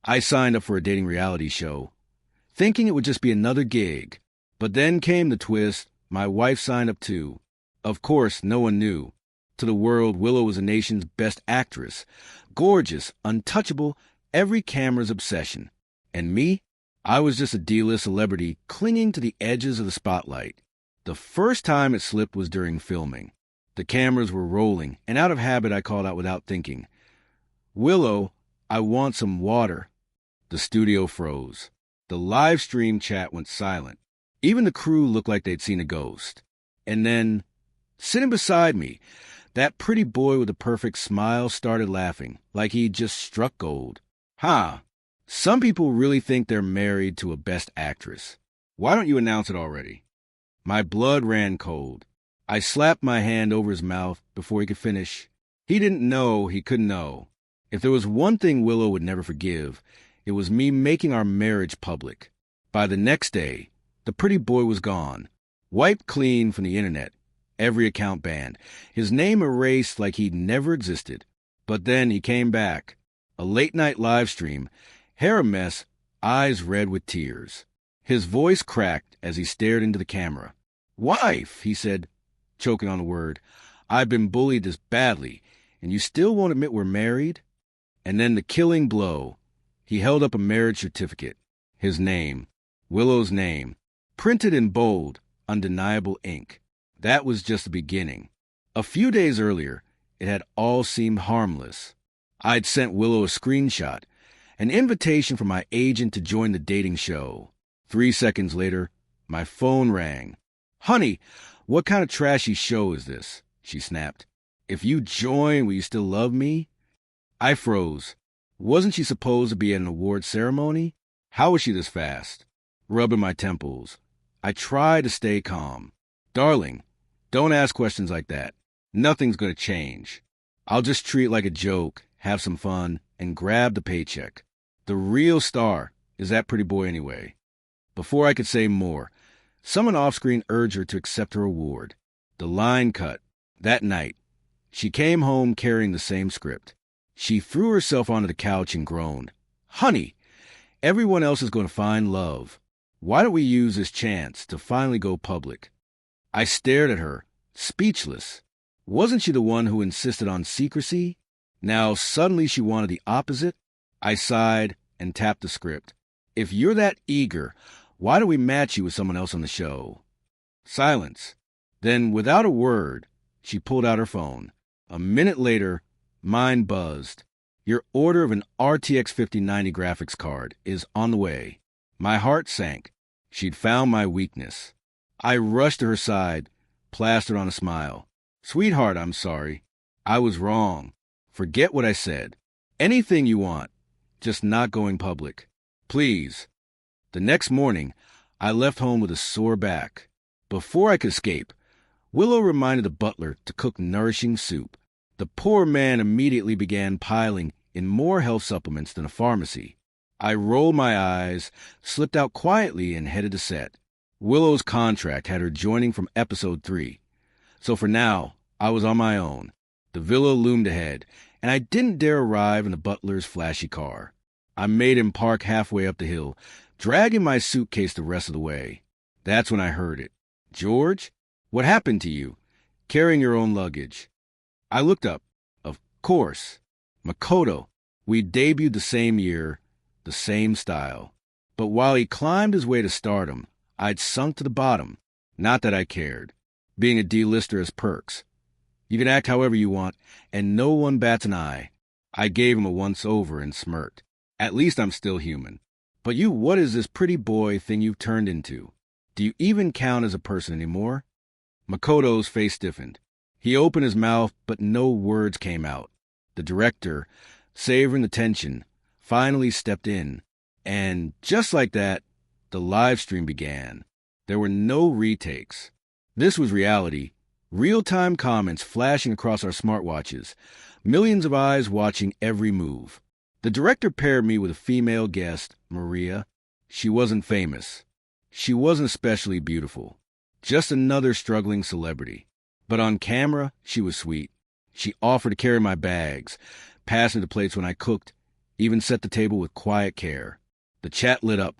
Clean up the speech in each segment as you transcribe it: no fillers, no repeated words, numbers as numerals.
I signed up for a dating reality show, thinking it would just be another gig. But then came the twist. My wife signed up too. Of course, no one knew. To the world, Willow was the nation's best actress. Gorgeous, untouchable, every camera's obsession. And me? I was just a D-list celebrity clinging to the edges of the spotlight. The first time it slipped was during filming. The cameras were rolling, and out of habit I called out without thinking, "Willow, I want some water." The studio froze. The live stream chat went silent. Even the crew looked like they'd seen a ghost. And then, sitting beside me, that pretty boy with the perfect smile started laughing, like he'd just struck gold. "Huh. Some people really think they're married to a best actress. Why don't you announce it already?" My blood ran cold. I slapped my hand over his mouth before he could finish. He didn't know he couldn't know. If there was one thing Willow would never forgive, it was me making our marriage public. By the next day, the pretty boy was gone, wiped clean from the internet, every account banned, his name erased like he'd never existed. But then he came back. A late-night live stream, hair a mess, eyes red with tears. His voice cracked as he stared into the camera. "Wife," he said, choking on the word, "I've been bullied this badly, and you still won't admit we're married?" And then the killing blow. He held up a marriage certificate. His name, Willow's name, printed in bold, undeniable ink. That was just the beginning. A few days earlier, it had all seemed harmless. I'd sent Willow a screenshot, an invitation from my agent to join the dating show. 3 seconds later, my phone rang. "Honey, what kind of trashy show is this?" she snapped. "If you join, will you still love me?" I froze. Wasn't she supposed to be at an award ceremony? How was she this fast? Rubbing my temples. I tried to stay calm. "Darling, don't ask questions like that. Nothing's going to change. I'll just treat it like a joke, have some fun, and grab the paycheck. The real star is that pretty boy anyway." Before I could say more, someone off-screen urged her to accept her award. The line cut. That night, she came home carrying the same script. She threw herself onto the couch and groaned. "Honey, everyone else is going to find love. Why don't we use this chance to finally go public?" I stared at her, speechless. Wasn't she the one who insisted on secrecy? Now suddenly she wanted the opposite? I sighed and tapped the script. "If you're that eager, why don't we match you with someone else on the show?" Silence. Then, without a word, she pulled out her phone. A minute later, mine buzzed. "Your order of an RTX 5090 graphics card is on the way." My heart sank. She'd found my weakness. I rushed to her side, plastered on a smile. "Sweetheart, I'm sorry. I was wrong. Forget what I said. Anything you want, just not going public. Please." The next morning, I left home with a sore back. Before I could escape, Willow reminded the butler to cook nourishing soup. The poor man immediately began piling in more health supplements than a pharmacy. I rolled my eyes, slipped out quietly, and headed to set. Willow's contract had her joining from episode 3. So for now, I was on my own. The villa loomed ahead, and I didn't dare arrive in the butler's flashy car. I made him park halfway up the hill, dragging my suitcase the rest of the way. That's when I heard it. "George, what happened to you? Carrying your own luggage." I looked up. Of course. Makoto. We debuted the same year, the same style. But while he climbed his way to stardom, I'd sunk to the bottom. Not that I cared. Being a D-lister has perks. You can act however you want, and no one bats an eye. I gave him a once-over and smirked. At least I'm still human. "But you, what is this pretty boy thing you've turned into? Do you even count as a person anymore?" Makoto's face stiffened. He opened his mouth, but no words came out. The director, savoring the tension, finally stepped in. And just like that, the live stream began. There were no retakes. This was reality. Real-time comments flashing across our smartwatches. Millions of eyes watching every move. The director paired me with a female guest, Maria. She wasn't famous. She wasn't especially beautiful. Just another struggling celebrity. But on camera, she was sweet. She offered to carry my bags, pass me the plates when I cooked, even set the table with quiet care. The chat lit up.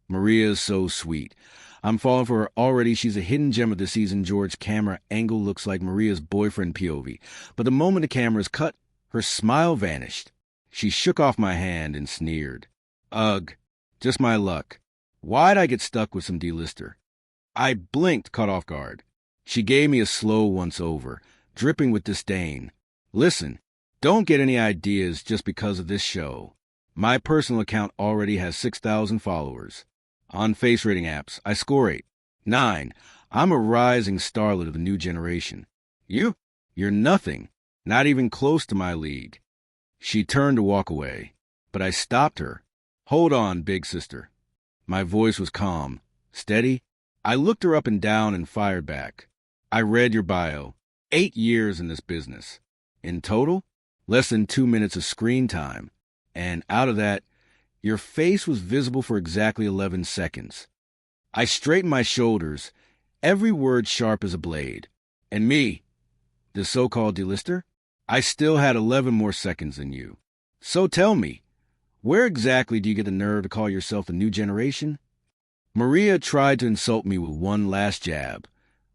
Maria is so sweet. I'm falling for her already. She's a hidden gem of the season. George's camera angle looks like Maria's boyfriend POV. But the moment the camera is cut, her smile vanished. She shook off my hand and sneered. Ugh, just my luck. Why'd I get stuck with some D-lister? I blinked, caught off guard. She gave me a slow once-over, dripping with disdain. Listen, don't get any ideas just because of this show. My personal account already has 6,000 followers. On face rating apps, I score 8. 9. I'm a rising starlet of the new generation. You're nothing, not even close to my league. She turned to walk away, but I stopped her. Hold on, big sister. My voice was calm, steady. I looked her up and down and fired back. I read your bio. 8 years in this business. In total, less than 2 minutes of screen time. And out of that, your face was visible for exactly 11 seconds. I straightened my shoulders, every word sharp as a blade. And me, the so-called D-lister, I still had 11 more seconds than you. So tell me, where exactly do you get the nerve to call yourself the new generation? Maria tried to insult me with one last jab,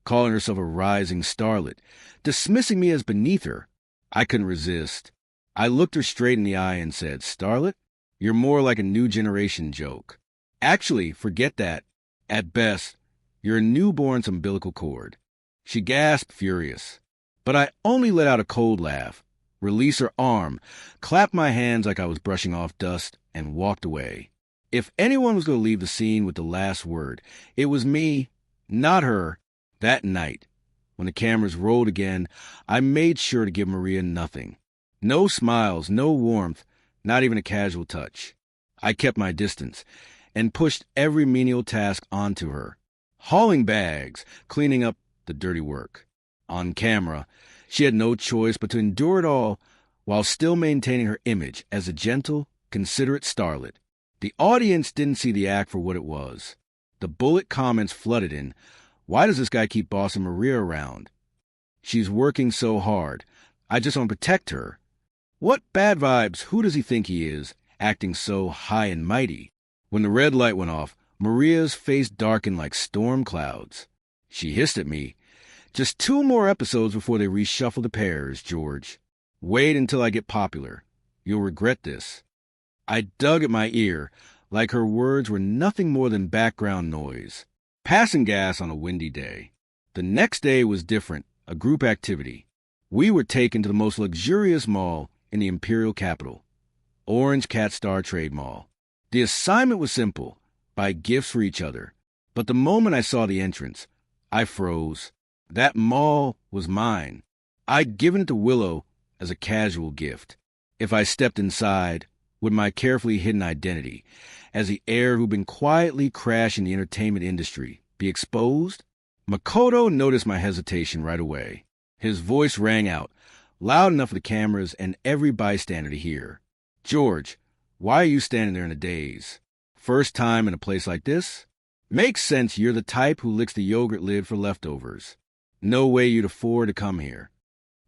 calling herself a rising starlet, dismissing me as beneath her. I couldn't resist. I looked her straight in the eye and said, Starlet, you're more like a new generation joke. Actually, forget that. At best, you're a newborn's umbilical cord. She gasped, furious. But I only let out a cold laugh, released her arm, clapped my hands like I was brushing off dust, and walked away. If anyone was going to leave the scene with the last word, it was me, not her. That night, when the cameras rolled again, I made sure to give Maria nothing. No smiles, no warmth, not even a casual touch. I kept my distance and pushed every menial task onto her. Hauling bags, cleaning up the dirty work. On camera, she had no choice but to endure it all while still maintaining her image as a gentle, considerate starlet. The audience didn't see the act for what it was. The bullet comments flooded in. Why does this guy keep bossing Maria around? She's working so hard. I just want to protect her. What bad vibes? Who does he think he is, acting so high and mighty? When the red light went off, Maria's face darkened like storm clouds. She hissed at me. Just 2 more episodes before they reshuffle the pairs, George. Wait until I get popular. You'll regret this. I dug at my ear, like her words were nothing more than background noise. Passing gas on a windy day. The next day was different, a group activity. We were taken to the most luxurious mall in the imperial capital, Orange Cat Star Trade Mall. The assignment was simple, buy gifts for each other. But the moment I saw the entrance, I froze. That mall was mine. I'd given it to Willow as a casual gift. If I stepped inside, would my carefully hidden identity, as the heir who'd been quietly crashing the entertainment industry, be exposed? Makoto noticed my hesitation right away. His voice rang out, loud enough for the cameras and every bystander to hear. George, why are you standing there in a daze? First time in a place like this? Makes sense you're the type who licks the yogurt lid for leftovers. No way you'd afford to come here.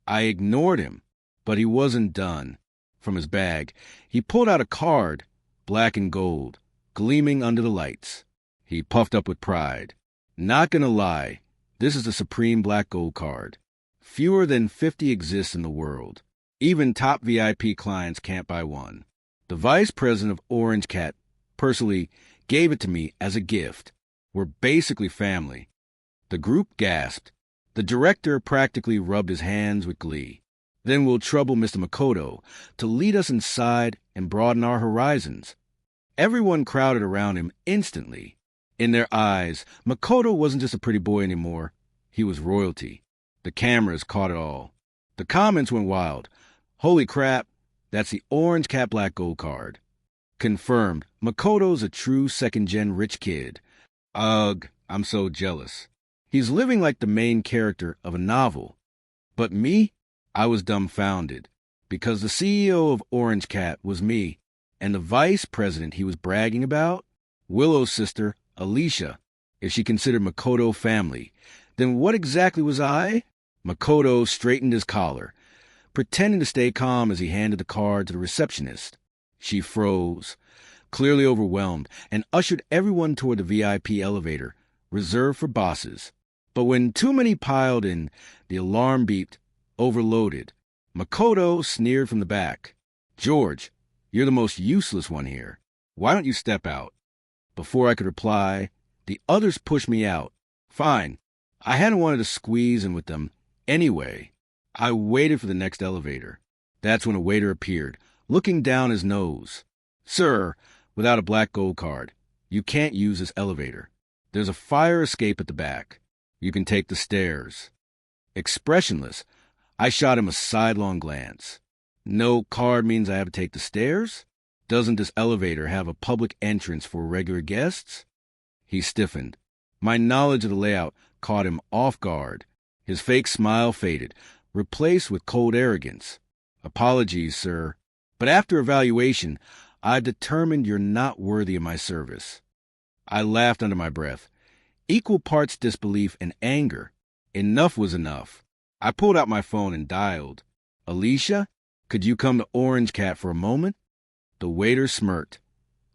I ignored him, but he wasn't done. From his bag, he pulled out a card, black and gold, gleaming under the lights. He puffed up with pride. Not gonna lie, this is the supreme black gold card. Fewer than 50 exist in the world. Even top VIP clients can't buy one. The vice president of Orange Cat personally gave it to me as a gift. We're basically family. The group gasped. The director practically rubbed his hands with glee. Then we'll trouble Mr. Makoto to lead us inside and broaden our horizons. Everyone crowded around him instantly. In their eyes, Makoto wasn't just a pretty boy anymore. He was royalty. The cameras caught it all. The comments went wild. Holy crap, that's the Orange Cat Black Gold card. Confirmed, Makoto's a true second-gen rich kid. Ugh, I'm so jealous. He's living like the main character of a novel. But me? I was dumbfounded, because the CEO of Orange Cat was me, and the vice president he was bragging about? Willow's sister, Alicia. If she considered Makoto family, then what exactly was I? Makoto straightened his collar, pretending to stay calm as he handed the card to the receptionist. She froze, clearly overwhelmed, and ushered everyone toward the VIP elevator, reserved for bosses. But when too many piled in, the alarm beeped, overloaded. Makoto sneered from the back. "George, you're the most useless one here. Why don't you step out?" Before I could reply, the others pushed me out. Fine. I hadn't wanted to squeeze in with them anyway. I waited for the next elevator. That's when a waiter appeared, looking down his nose. "Sir, without a black gold card, you can't use this elevator. There's a fire escape at the back. You can take the stairs." Expressionless, I shot him a sidelong glance. No card means I have to take the stairs? Doesn't this elevator have a public entrance for regular guests? He stiffened. My knowledge of the layout caught him off guard. His fake smile faded, replaced with cold arrogance. "Apologies, sir, but after evaluation, I've determined you're not worthy of my service." I laughed under my breath. Equal parts disbelief and anger. Enough was enough. I pulled out my phone and dialed. "Alicia, could you come to Orange Cat for a moment?" The waiter smirked,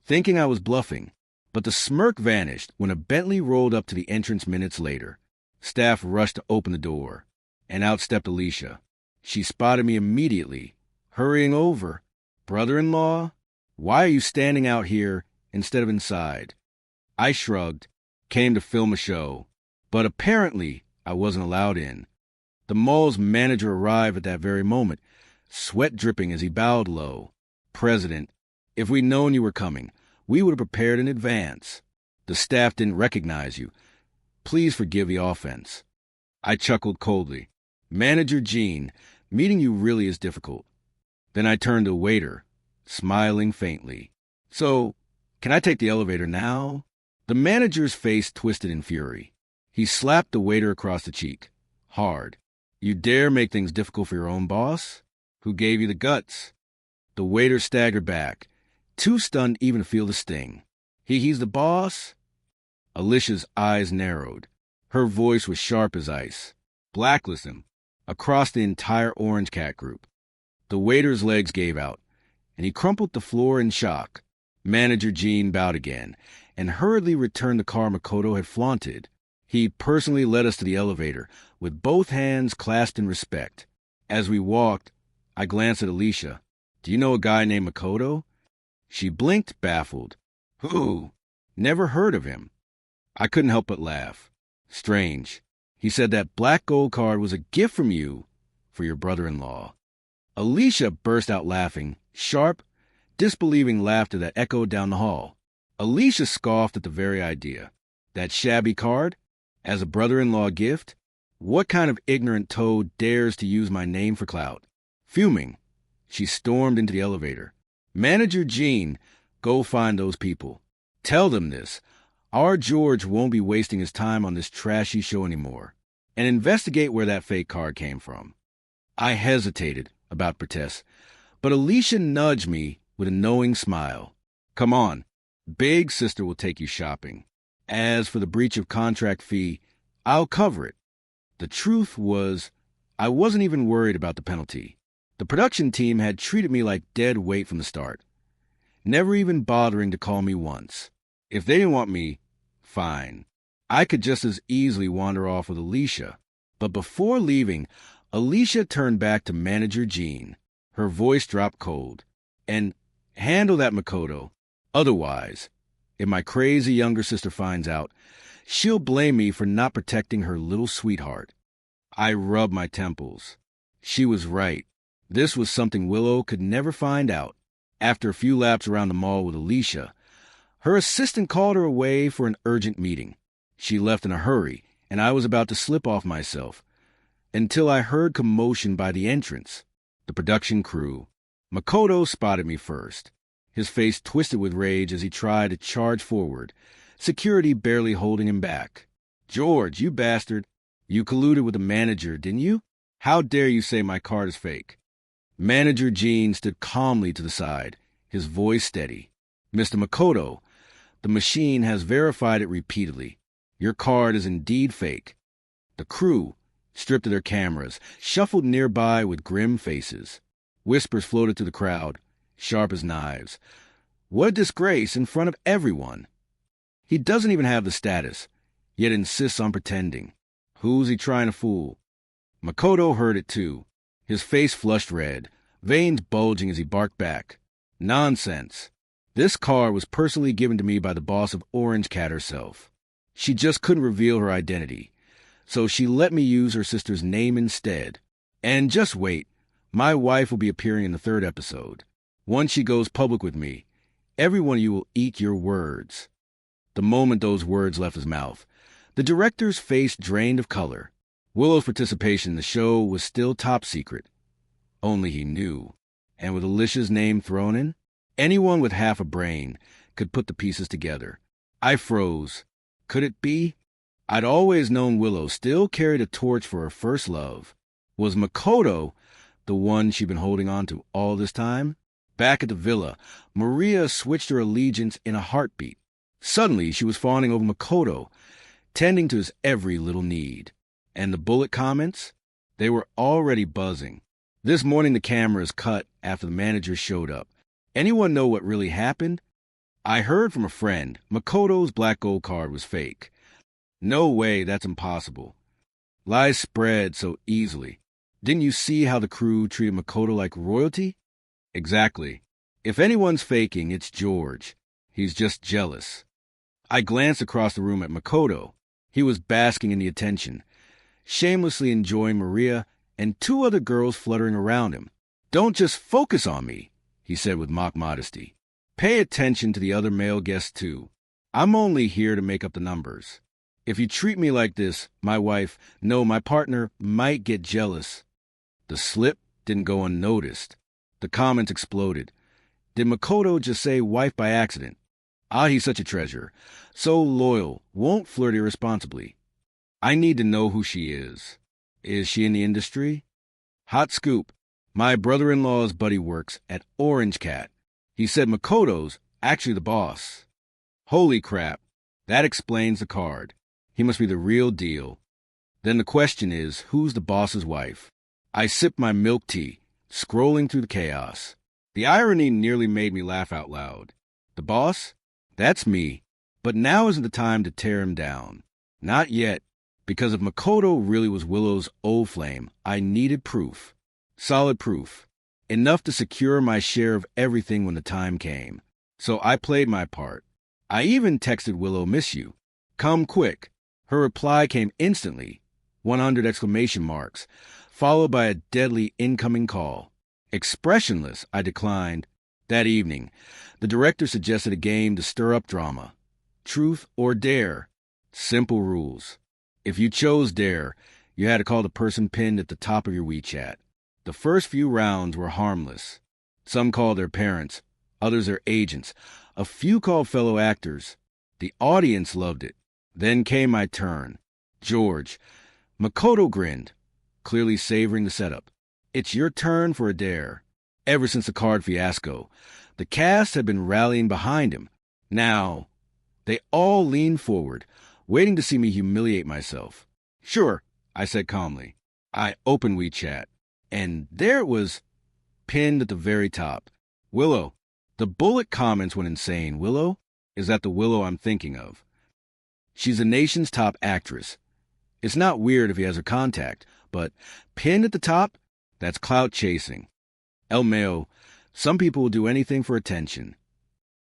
thinking I was bluffing, but the smirk vanished when a Bentley rolled up to the entrance minutes later. Staff rushed to open the door, and out stepped Alicia. She spotted me immediately, hurrying over. "Brother-in-law, why are you standing out here instead of inside?" I shrugged, came to film a show, but apparently I wasn't allowed in. The mall's manager arrived at that very moment, sweat dripping as he bowed low. "President, if we'd known you were coming, we would have prepared in advance. The staff didn't recognize you. Please forgive the offense." I chuckled coldly. "Manager Gene, meeting you really is difficult." Then I turned to the waiter, smiling faintly. "So, can I take the elevator now?" The manager's face twisted in fury. He slapped the waiter across the cheek, hard. "You dare make things difficult for your own boss? Who gave you the guts?" The waiter staggered back, too stunned even to feel the sting. He's the boss?" Alicia's eyes narrowed. Her voice was sharp as ice. "Blacklist him." Across the entire Orange Cat group. The waiter's legs gave out, and he crumpled to the floor in shock. Manager Gene bowed again, and hurriedly returned the car Makoto had flaunted. He personally led us to the elevator, with both hands clasped in respect. As we walked, I glanced at Alicia. "Do you know a guy named Makoto?" She blinked, baffled. "Who? Never heard of him." I couldn't help but laugh. "Strange. He said that black gold card was a gift from you for your brother-in-law." Alicia burst out laughing, sharp, disbelieving laughter that echoed down the hall. Alicia scoffed at the very idea. That shabby card? As a brother-in-law gift? What kind of ignorant toad dares to use my name for clout? Fuming, she stormed into the elevator. "Manager Gene, go find those people. Tell them this. Our George won't be wasting his time on this trashy show anymore. And investigate where that fake card came from." I hesitated about protest, but Alicia nudged me with a knowing smile. "Come on. Big sister will take you shopping. As for the breach of contract fee, I'll cover it." The truth was, I wasn't even worried about the penalty. The production team had treated me like dead weight from the start, never even bothering to call me once. If they didn't want me, fine. I could just as easily wander off with Alicia. But before leaving, Alicia turned back to Manager Gene. Her voice dropped cold. "And handle that Makoto. Otherwise, if my crazy younger sister finds out, she'll blame me for not protecting her little sweetheart." I rubbed my temples. She was right. This was something Willow could never find out. After a few laps around the mall with Alicia, her assistant called her away for an urgent meeting. She left in a hurry, and I was about to slip off myself, until I heard commotion by the entrance. The production crew. Makoto spotted me first. His face twisted with rage as he tried to charge forward, security barely holding him back. "George, you bastard. You colluded with the manager, didn't you? How dare you say my card is fake?" Manager Gene stood calmly to the side, his voice steady. "Mr. Makoto, the machine has verified it repeatedly. Your card is indeed fake." The crew, stripped of their cameras, shuffled nearby with grim faces. Whispers floated through the crowd. sharp as knives. What a disgrace in front of everyone. He doesn't even have the status, yet insists on pretending. Who's he trying to fool? Makoto heard it too. His face flushed red, veins bulging as he barked back. Nonsense. This card was personally given to me by the boss of Orange Cat herself. She just couldn't reveal her identity, so she let me use her sister's name instead. And just wait, my wife will be appearing in the 3rd episode. Once she goes public with me, every one of you will eat your words. The moment those words left his mouth, the director's face drained of color. Willow's participation in the show was still top secret. Only he knew. And with Alicia's name thrown in, anyone with half a brain could put the pieces together. I froze. Could it be? I'd always known Willow still carried a torch for her first love. Was Makoto the one she'd been holding on to all this time? Back at the villa, Maria switched her allegiance in a heartbeat. Suddenly, she was fawning over Makoto, tending to his every little need. And the bullet comments? They were already buzzing. This morning the cameras cut after the manager showed up. Anyone know what really happened? I heard from a friend Makoto's black gold card was fake. No way, that's impossible. Lies spread so easily. Didn't you see how the crew treated Makoto like royalty? Exactly. If anyone's faking, it's George. He's just jealous. I glanced across the room at Makoto. He was basking in the attention, shamelessly enjoying Maria and 2 other girls fluttering around him. Don't just focus on me, he said with mock modesty. Pay attention to the other male guests too. I'm only here to make up the numbers. If you treat me like this, my wife, no, my partner, might get jealous. The slip didn't go unnoticed. The comments exploded. Did Makoto just say wife by accident? Ah, he's such a treasure. So loyal, won't flirt irresponsibly. I need to know who she is. Is she in the industry? Hot scoop. My brother-in-law's buddy works at Orange Cat. He said Makoto's actually the boss. Holy crap. That explains the card. He must be the real deal. Then the question is, who's the boss's wife? I sipped my milk tea, scrolling through the chaos. The irony nearly made me laugh out loud. The boss? That's me. But now isn't the time to tear him down. Not yet, because if Makoto really was Willow's old flame, I needed proof. Solid proof. Enough to secure my share of everything when the time came. So I played my part. I even texted Willow, miss you. Come quick. Her reply came instantly, 100 exclamation marks, followed by a deadly incoming call. Expressionless, I declined. That evening, the director suggested a game to stir up drama. Truth or dare. Simple rules. If you chose dare, you had to call the person pinned at the top of your WeChat. The first few rounds were harmless. Some called their parents, others their agents, a few called fellow actors. The audience loved it. Then came my turn. George. Makoto grinned, clearly savoring the setup. It's your turn for a dare. Ever since the card fiasco, the cast had been rallying behind him. Now, they all leaned forward, waiting to see me humiliate myself. Sure, I said calmly. I opened WeChat, and there it was, pinned at the very top. Willow. The bullet comments went insane. Willow? Is that the Willow I'm thinking of? She's the nation's top actress. It's not weird if he has her contact, but pinned at the top? That's clout chasing. El Mayo, some people will do anything for attention.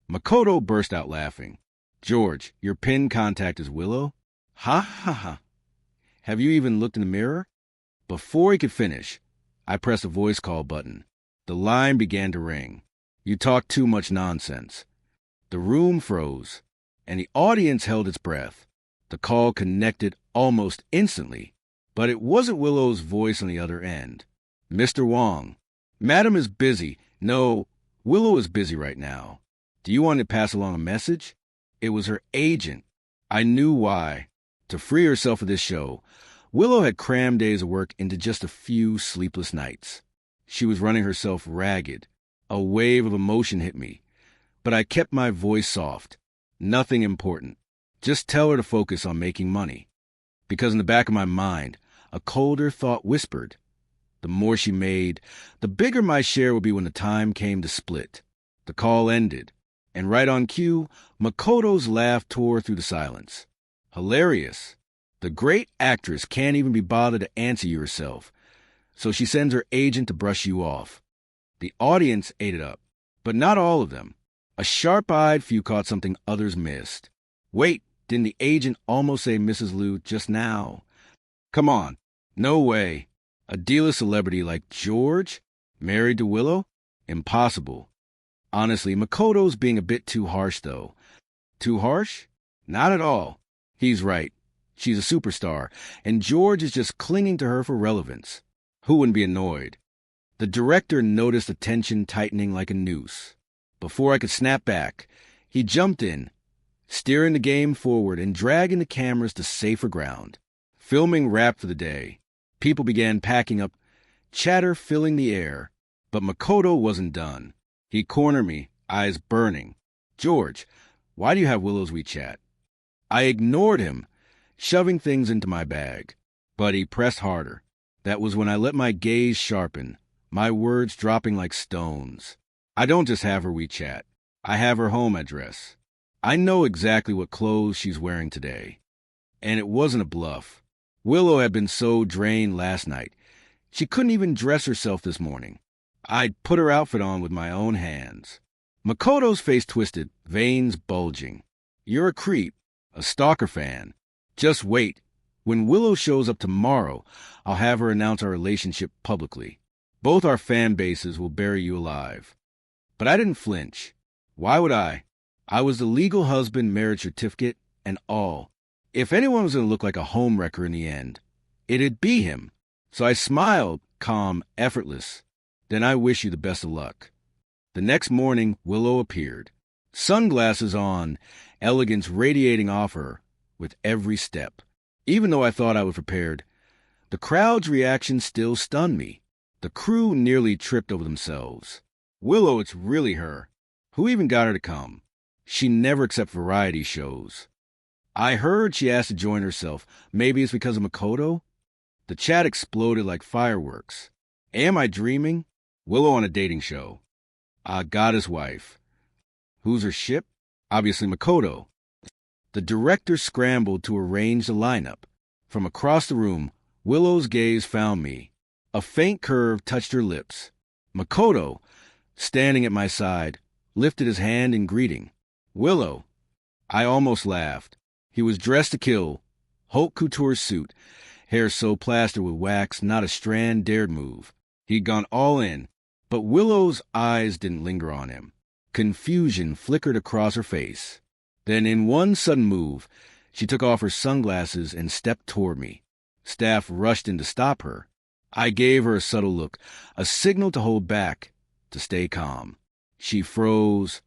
Makoto burst out laughing. George, your pinned contact is Willow? Ha ha ha. Have you even looked in the mirror? Before he could finish, I pressed a voice call button. The line began to ring. You talk too much nonsense. The room froze, and the audience held its breath. The call connected almost instantly, but it wasn't Willow's voice on the other end. Mr. Wong, Madam is busy. No, Willow is busy right now. Do you want to pass along a message? It was her agent. I knew why. To free herself of this show, Willow had crammed days of work into just a few sleepless nights. She was running herself ragged. A wave of emotion hit me, but I kept my voice soft. Nothing important. Just tell her to focus on making money. Because in the back of my mind, a colder thought whispered, The more she made, the bigger my share would be when the time came to split. The call ended, and right on cue, Makoto's laugh tore through the silence. Hilarious. The great actress can't even be bothered to answer you herself, so she sends her agent to brush you off. The audience ate it up, but not all of them. A sharp-eyed few caught something others missed. Wait, didn't the agent almost say Mrs. Liu just now? Come on. No way. A D-list celebrity like George? Married to Willow? Impossible. Honestly, Makoto's being a bit too harsh, though. Too harsh? Not at all. He's right. She's a superstar, and George is just clinging to her for relevance. Who wouldn't be annoyed? The director noticed the tension tightening like a noose. Before I could snap back, he jumped in, steering the game forward and dragging the cameras to safer ground. Filming wrapped for the day. People began packing up, chatter filling the air. But Makoto wasn't done. He cornered me, eyes burning. George, why do you have Willow's WeChat? I ignored him, shoving things into my bag. But he pressed harder. That was when I let my gaze sharpen, my words dropping like stones. I don't just have her WeChat. I have her home address. I know exactly what clothes she's wearing today. And it wasn't a bluff. Willow had been so drained last night. She couldn't even dress herself this morning. I'd put her outfit on with my own hands. Makoto's face twisted, veins bulging. You're a creep, a stalker fan. Just wait. When Willow shows up tomorrow, I'll have her announce our relationship publicly. Both our fan bases will bury you alive. But I didn't flinch. Why would I? I was the legal husband, marriage certificate, and all. If anyone was going to look like a homewrecker in the end, it'd be him. So I smiled, calm, effortless. Then I wish you the best of luck. The next morning, Willow appeared. Sunglasses on, elegance radiating off her with every step. Even though I thought I was prepared, the crowd's reaction still stunned me. The crew nearly tripped over themselves. Willow, it's really her. Who even got her to come? She never accepts variety shows. I heard she asked to join herself. Maybe it's because of Makoto? The chat exploded like fireworks. Am I dreaming? Willow on a dating show. Goddess wife. Who's her ship? Obviously Makoto. The director scrambled to arrange the lineup. From across the room, Willow's gaze found me. A faint curve touched her lips. Makoto, standing at my side, lifted his hand in greeting. Willow. I almost laughed. He was dressed to kill. Haute couture suit. Hair so plastered with wax, not a strand dared move. He'd gone all in. But Willow's eyes didn't linger on him. Confusion flickered across her face. Then in one sudden move, she took off her sunglasses and stepped toward me. Staff rushed in to stop her. I gave her a subtle look, a signal to hold back, to stay calm. She froze,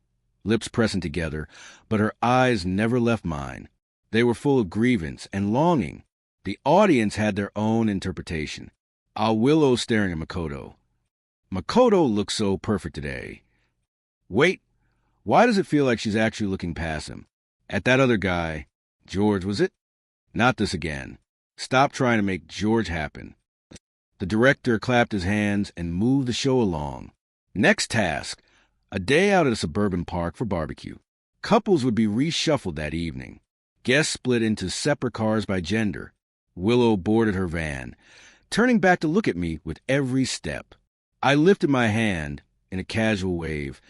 lips pressing together, but her eyes never left mine. They were full of grievance and longing. The audience had their own interpretation. Willow staring at Makoto. Makoto looks so perfect today. Wait, why does it feel like she's actually looking past him? At that other guy. George, was it? Not this again. Stop trying to make George happen. The director clapped his hands and moved the show along. Next task, a day out at a suburban park for barbecue. Couples would be reshuffled that evening. Guests split into separate cars by gender. Willow boarded her van, turning back to look at me with every step. I lifted my hand in a casual wave,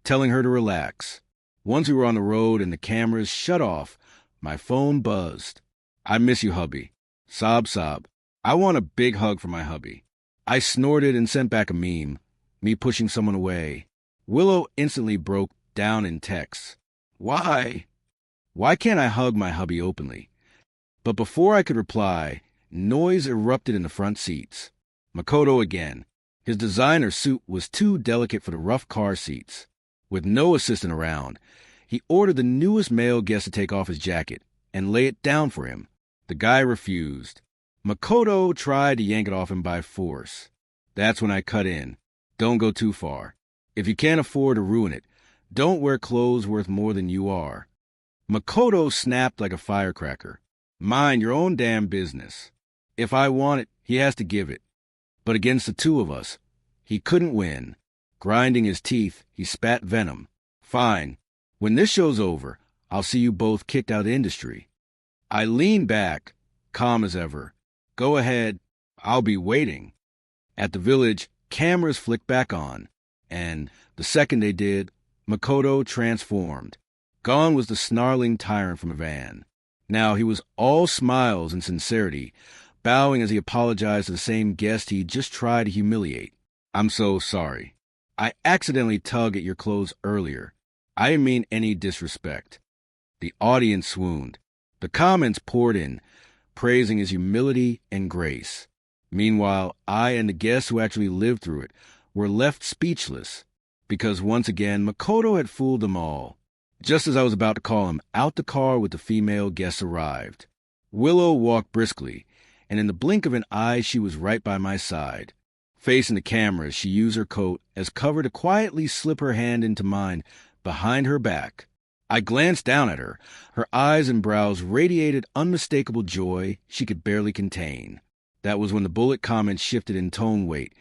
telling her to relax. Once we were on the road and the cameras shut off, my phone buzzed. I miss you, hubby. Sob, sob. I want a big hug from my hubby. I snorted and sent back a meme, me pushing someone away. Willow instantly broke down in texts. Why? Why can't I hug my hubby openly? But before I could reply, noise erupted in the front seats. Makoto again. His designer suit was too delicate for the rough car seats. With no assistant around, he ordered the newest male guest to take off his jacket and lay it down for him. The guy refused. Makoto tried to yank it off him by force. That's when I cut in. Don't go too far. If you can't afford to ruin it, don't wear clothes worth more than you are. Makoto snapped like a firecracker. Mind your own damn business. If I want it, he has to give it. But against the two of us, he couldn't win. Grinding his teeth, he spat venom. Fine. When this show's over, I'll see you both kicked out of the industry. I leaned back, calm as ever. Go ahead. I'll be waiting. At the village, cameras flicked back on, and the second they did, Makoto transformed. Gone was the snarling tyrant from a van. Now he was all smiles and sincerity, bowing as he apologized to the same guest he just tried to humiliate. I'm so sorry. I accidentally tugged at your clothes earlier. I didn't mean any disrespect. The audience swooned. The comments poured in, praising his humility and grace. Meanwhile, I and the guests who actually lived through it were left speechless, because once again Makoto had fooled them all. Just as I was about to call him out, the car with the female guests arrived. Willow walked briskly, and in the blink of an eye she was right by my side. Facing the camera, she used her coat as cover to quietly slip her hand into mine behind her back. I glanced down at her. Her eyes and brows radiated unmistakable joy she could barely contain. That was when the bullet comment shifted in tone weight.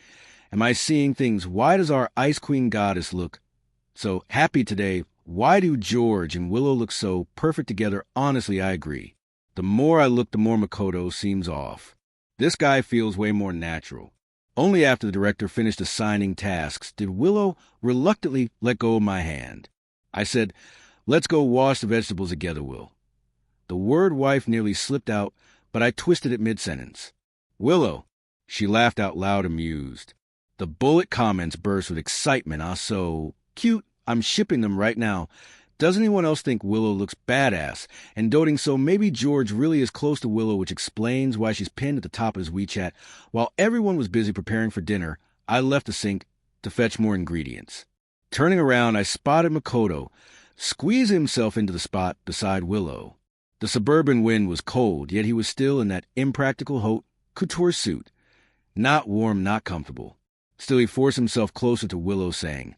Am I seeing things? Why does our Ice Queen goddess look so happy today? Why do George and Willow look so perfect together? Honestly, I agree. The more I look, the more Makoto seems off. This guy feels way more natural. Only after the director finished assigning tasks did Willow reluctantly let go of my hand. I said, "Let's go wash the vegetables together, Will." The word wife nearly slipped out, but I twisted it mid-sentence. "Willow." She laughed out loud, amused. The bullet comments burst with excitement. "Ah, so cute. I'm shipping them right now. Doesn't anyone else think Willow looks badass?" And doting, so maybe George really is close to Willow, which explains why she's pinned at the top of his WeChat. While everyone was busy preparing for dinner, I left the sink to fetch more ingredients. Turning around, I spotted Makoto squeeze himself into the spot beside Willow. The suburban wind was cold, yet he was still in that impractical haute couture suit. Not warm, not comfortable. Still, he forced himself closer to Willow, saying,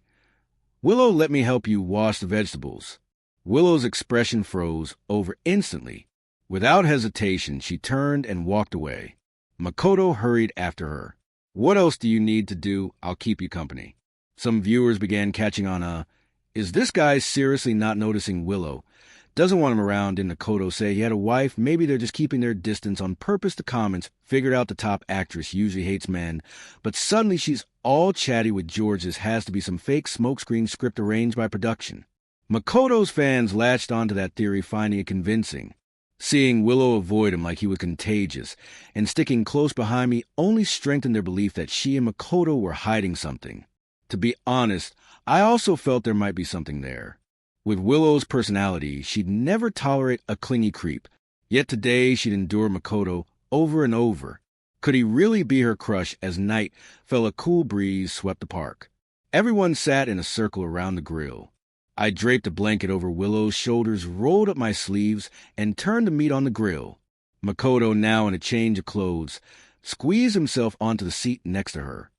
"Willow, let me help you wash the vegetables." Willow's expression froze over instantly. Without hesitation, she turned and walked away. Makoto hurried after her. "What else do you need to do? I'll keep you company." Some viewers began catching on is this guy seriously not noticing Willow? Doesn't want him around, didn't Makoto say? He had a wife. Maybe they're just keeping their distance on purpose. The comments figured out the top actress usually hates men, but suddenly she's all chatty with George. This has to be some fake smokescreen script arranged by production. Makoto's fans latched onto that theory, finding it convincing. Seeing Willow avoid him like he was contagious and sticking close behind me only strengthened their belief that she and Makoto were hiding something. To be honest, I also felt there might be something there. With Willow's personality, she'd never tolerate a clingy creep. Yet today she'd endure Makoto over and over. Could he really be her crush as night fell, a cool breeze swept the park? Everyone sat in a circle around the grill. I draped a blanket over Willow's shoulders, rolled up my sleeves, and turned the meat on the grill. Makoto, now in a change of clothes, squeezed himself onto the seat next to her.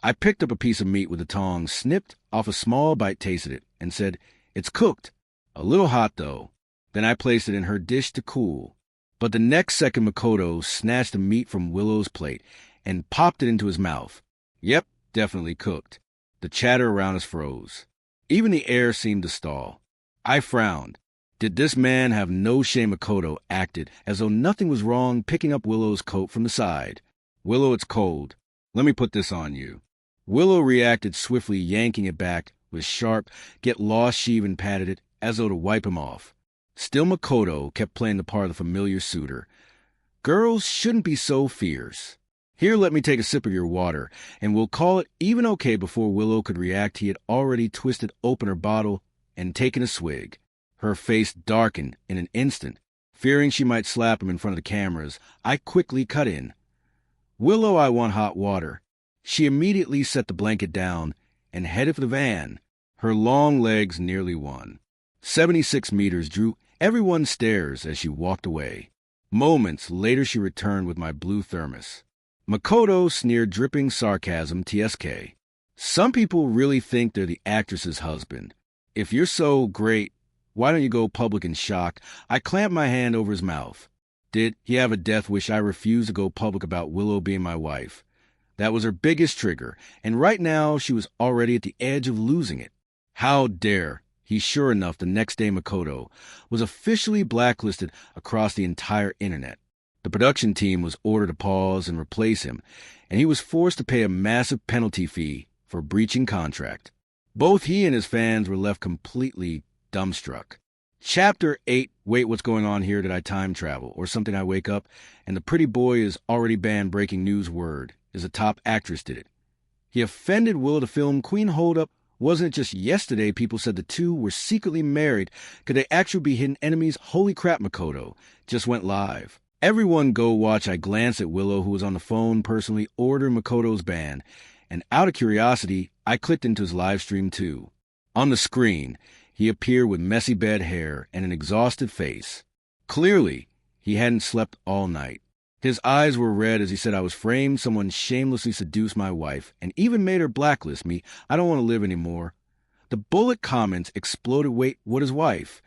I picked up a piece of meat with the tongs, snipped off a small bite, tasted it, and said, "It's cooked. A little hot, though." Then I placed it in her dish to cool. But the next second, Makoto snatched the meat from Willow's plate and popped it into his mouth. Yep, definitely cooked. The chatter around us froze. Even the air seemed to stall. I frowned. Did this man have no shame? Makoto acted as though nothing was wrong, picking up Willow's coat from the side. "Willow, it's cold. Let me put this on you." Willow reacted swiftly, yanking it back with sharp, "Get lost," she even patted it, as though to wipe him off. Still, Makoto kept playing the part of the familiar suitor. "Girls shouldn't be so fierce. Here, let me take a sip of your water, and we'll call it even okay." Before Willow could react, he had already twisted open her bottle and taken a swig. Her face darkened in an instant. Fearing she might slap him in front of the cameras, I quickly cut in. "Willow, I want hot water." She immediately set the blanket down and headed for the van. Her long legs nearly won. 76 meters drew everyone's stares as she walked away. Moments later, she returned with my blue thermos. Makoto sneered, dripping sarcasm, "TSK. Some people really think they're the actress's husband. If you're so great, why don't you go public in shock?" I clamped my hand over his mouth. Did he have a death wish? I refused to go public about Willow being my wife. That was her biggest trigger, and right now she was already at the edge of losing it. How dare he? Sure enough, the next day Makoto was officially blacklisted across the entire internet. The production team was ordered to pause and replace him, and he was forced to pay a massive penalty fee for breaching contract. Both he and his fans were left completely dumbstruck. Chapter 8. Wait, what's going on here? Did I time travel? Or something? I wake up, and the pretty boy is already banned. Breaking news word is a top actress did it. He offended Willow to film Queen Hold Up. Wasn't it just yesterday people said the two were secretly married? Could they actually be hidden enemies? Holy crap, Makoto just went live. Everyone go watch. I glanced at Willow, who was on the phone personally ordering Makoto's ban, and out of curiosity, I clicked into his live stream too. On the screen, he appeared with messy bed hair and an exhausted face. Clearly, he hadn't slept all night. His eyes were red as he said, I was framed. Someone shamelessly seduced my wife and even made her blacklist me. I don't want to live anymore. The bullet comments exploded. Wait, what is wife?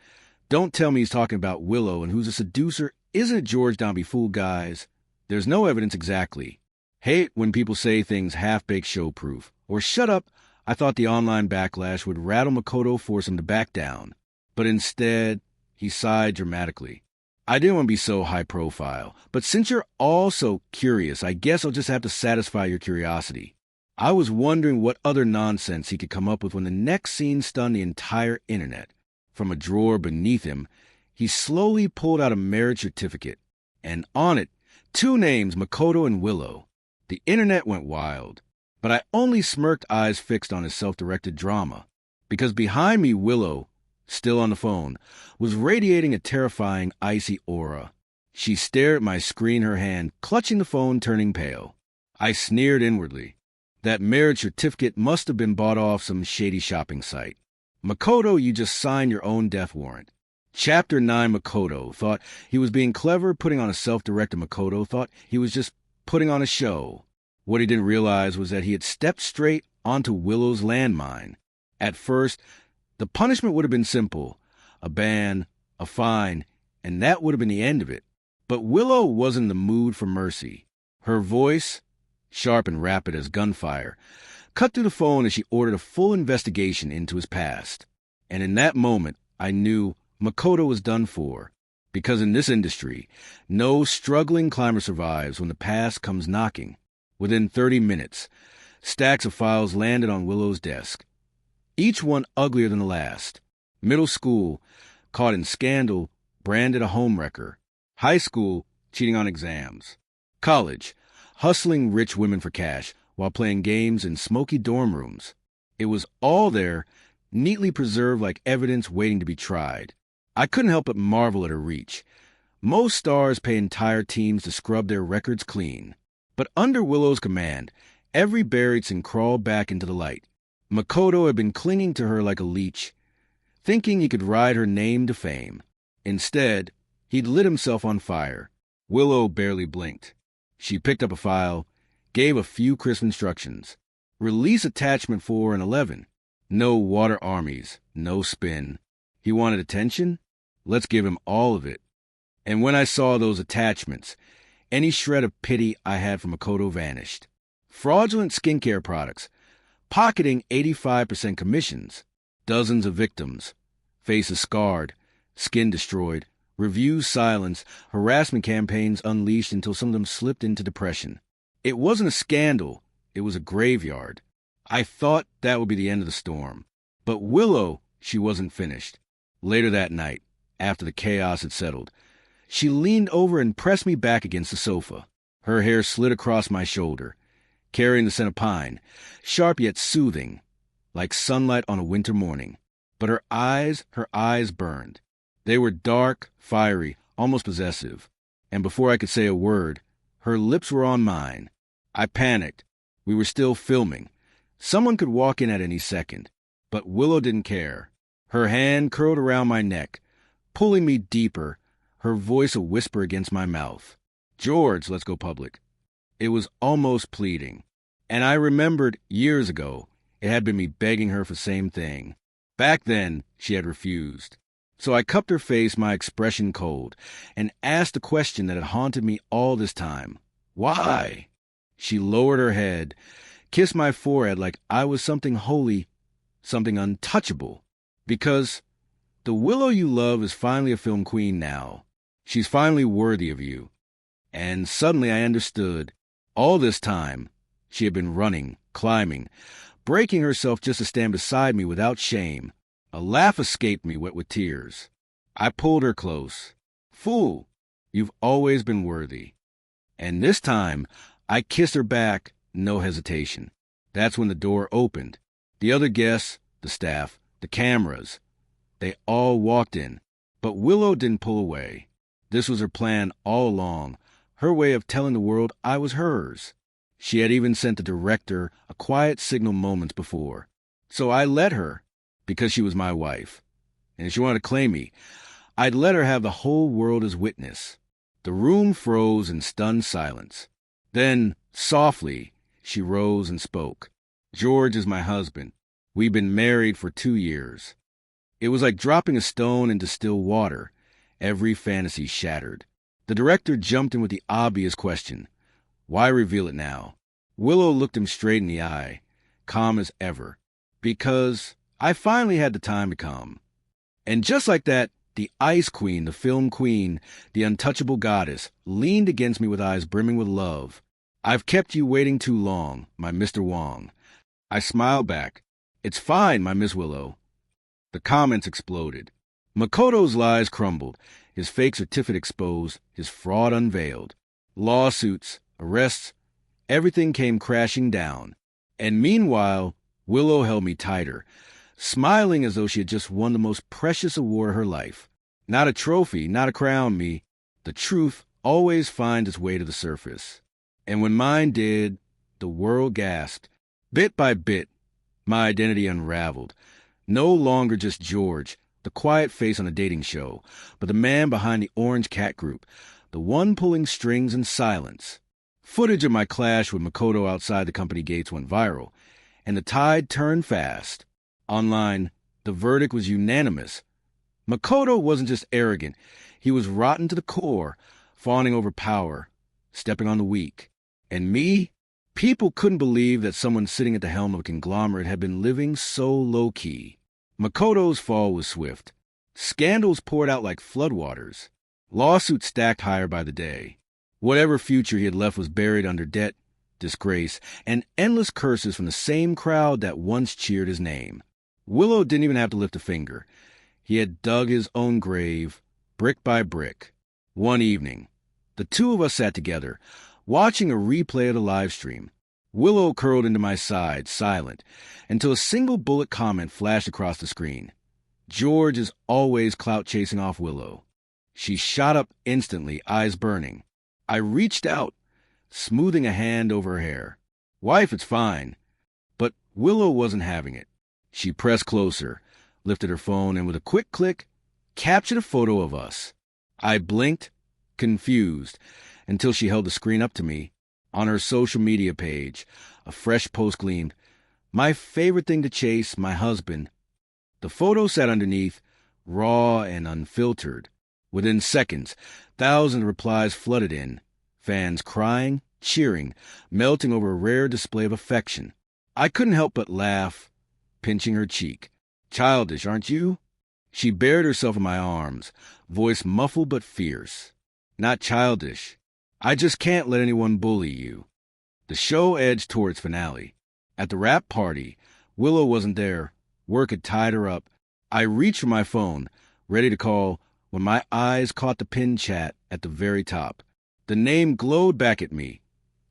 Don't tell me he's talking about Willow and who's a seducer. Isn't it George? Don't be fooled, guys. There's no evidence exactly. Hate when people say things half-baked show proof. Or shut up. I thought the online backlash would rattle Makoto, force him to back down. But instead, he sighed dramatically. I didn't want to be so high profile, but since you're all so curious, I guess I'll just have to satisfy your curiosity. I was wondering what other nonsense he could come up with when the next scene stunned the entire internet. From a drawer beneath him, he slowly pulled out a marriage certificate, and on it, 2 names, Makoto and Willow. The internet went wild, but I only smirked, eyes fixed on his self-directed drama, because behind me, Willow, still on the phone, was radiating a terrifying, icy aura. She stared at my screen, her hand clutching the phone, turning pale. I sneered inwardly. That marriage certificate must have been bought off some shady shopping site. Makoto, you just signed your own death warrant. Chapter 9. Makoto thought he was being clever, putting on a self-directed. Makoto thought he was just putting on a show. What he didn't realize was that he had stepped straight onto Willow's landmine. At first, the punishment would have been simple. A ban, a fine, and that would have been the end of it. But Willow wasn't in the mood for mercy. Her voice, sharp and rapid as gunfire, cut through the phone as she ordered a full investigation into his past. And in that moment, I knew Makoto was done for. Because in this industry, no struggling climber survives when the past comes knocking. Within 30 minutes, stacks of files landed on Willow's desk, each one uglier than the last. Middle school, caught in scandal, branded a homewrecker. High school, cheating on exams. College, hustling rich women for cash while playing games in smoky dorm rooms. It was all there, neatly preserved like evidence waiting to be tried. I couldn't help but marvel at her reach. Most stars pay entire teams to scrub their records clean. But under Willow's command, every buried sin crawled back into the light. Makoto had been clinging to her like a leech, thinking he could ride her name to fame. Instead, he'd lit himself on fire. Willow barely blinked. She picked up a file, gave a few crisp instructions. Release attachment 4 and 11. No water armies, no spin. He wanted attention? Let's give him all of it. And when I saw those attachments, any shred of pity I had for Makoto vanished. Fraudulent skincare products, pocketing 85% commissions, dozens of victims, faces scarred, skin destroyed, reviews silenced, harassment campaigns unleashed until some of them slipped into depression. It wasn't a scandal, it was a graveyard. I thought that would be the end of the storm. But Willow, she wasn't finished. Later that night, after the chaos had settled, she leaned over and pressed me back against the sofa. Her hair slid across my shoulder, carrying the scent of pine, sharp yet soothing, like sunlight on a winter morning. But her eyes burned. They were dark, fiery, almost possessive. And before I could say a word, her lips were on mine. I panicked. We were still filming. Someone could walk in at any second. But Willow didn't care. Her hand curled around my neck, pulling me deeper, her voice a whisper against my mouth. George, let's go public. It was almost pleading. And I remembered years ago, it had been me begging her for the same thing. Back then, she had refused. So I cupped her face, my expression cold, and asked the question that had haunted me all this time. Why? She lowered her head, kissed my forehead like I was something holy, something untouchable. Because the Willow you love is finally a film queen now. She's finally worthy of you. And suddenly I understood. All this time, she had been running, climbing, breaking herself just to stand beside me without shame. A laugh escaped me, wet with tears. I pulled her close. Fool, you've always been worthy. And this time, I kissed her back, no hesitation. That's when the door opened. The other guests, the staff, the cameras, they all walked in. But Willow didn't pull away. This was her plan all along, her way of telling the world I was hers. She had even sent the director a quiet signal moments before. So I let her, because she was my wife. And if she wanted to claim me, I'd let her have the whole world as witness. The room froze in stunned silence. Then, softly, she rose and spoke. George is my husband. We've been married for 2 years. It was like dropping a stone into still water. Every fantasy shattered. The director jumped in with the obvious question. Why reveal it now? Willow looked him straight in the eye, calm as ever. Because I finally had the time to come. And just like that, the ice queen, the film queen, the untouchable goddess, leaned against me with eyes brimming with love. I've kept you waiting too long, my Mr. Wong. I smiled back. It's fine, my Miss Willow. The comments exploded. Makoto's lies crumbled, his fake certificate exposed, his fraud unveiled. Lawsuits, arrests, everything came crashing down. And meanwhile, Willow held me tighter, smiling as though she had just won the most precious award of her life. Not a trophy, not a crown, me. The truth always finds its way to the surface. And when mine did, the world gasped. Bit by bit, my identity unraveled. No longer just George, the quiet face on a dating show, but the man behind the Orange Cat Group, the one pulling strings in silence. Footage of my clash with Makoto outside the company gates went viral, and the tide turned fast. Online, the verdict was unanimous. Makoto wasn't just arrogant. He was rotten to the core, fawning over power, stepping on the weak. And me? People couldn't believe that someone sitting at the helm of a conglomerate had been living so low-key. Makoto's fall was swift. Scandals poured out like floodwaters. Lawsuits stacked higher by the day. Whatever future he had left was buried under debt, disgrace, and endless curses from the same crowd that once cheered his name. Willow didn't even have to lift a finger. He had dug his own grave, brick by brick. One evening, the two of us sat together, watching a replay of the livestream. Willow curled into my side, silent, until a single bullet comment flashed across the screen. George is always clout-chasing off Willow. She shot up instantly, eyes burning. I reached out, smoothing a hand over her hair. Wife, it's fine. But Willow wasn't having it. She pressed closer, lifted her phone, and with a quick click, captured a photo of us. I blinked, confused, until she held the screen up to me. On her social media page, a fresh post gleamed. My favorite thing to chase, my husband. The photo sat underneath, raw and unfiltered. Within seconds, thousands of replies flooded in. Fans crying, cheering, melting over a rare display of affection. I couldn't help but laugh, pinching her cheek. Childish, aren't you? She bared herself in my arms, voice muffled but fierce. Not childish. I just can't let anyone bully you. The show edged toward its finale. At the wrap party, Willow wasn't there. Work had tied her up. I reached for my phone, ready to call, when my eyes caught the pinned chat at the very top. The name glowed back at me.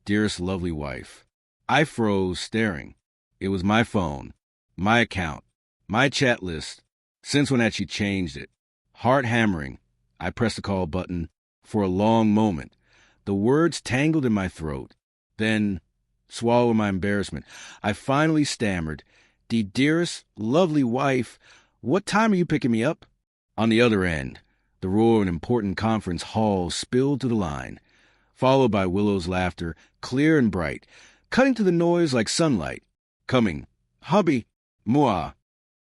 Dearest lovely wife. I froze, staring. It was my phone, my account, my chat list. Since when had she changed it? Heart hammering, I pressed the call button. For a long moment, the words tangled in my throat. Then, swallowing my embarrassment, I finally stammered, Dearest, lovely wife, what time are you picking me up? On the other end, the roar of an important conference hall spilled to the line, followed by Willow's laughter, clear and bright, cutting to the noise like sunlight. Coming, hubby, moi.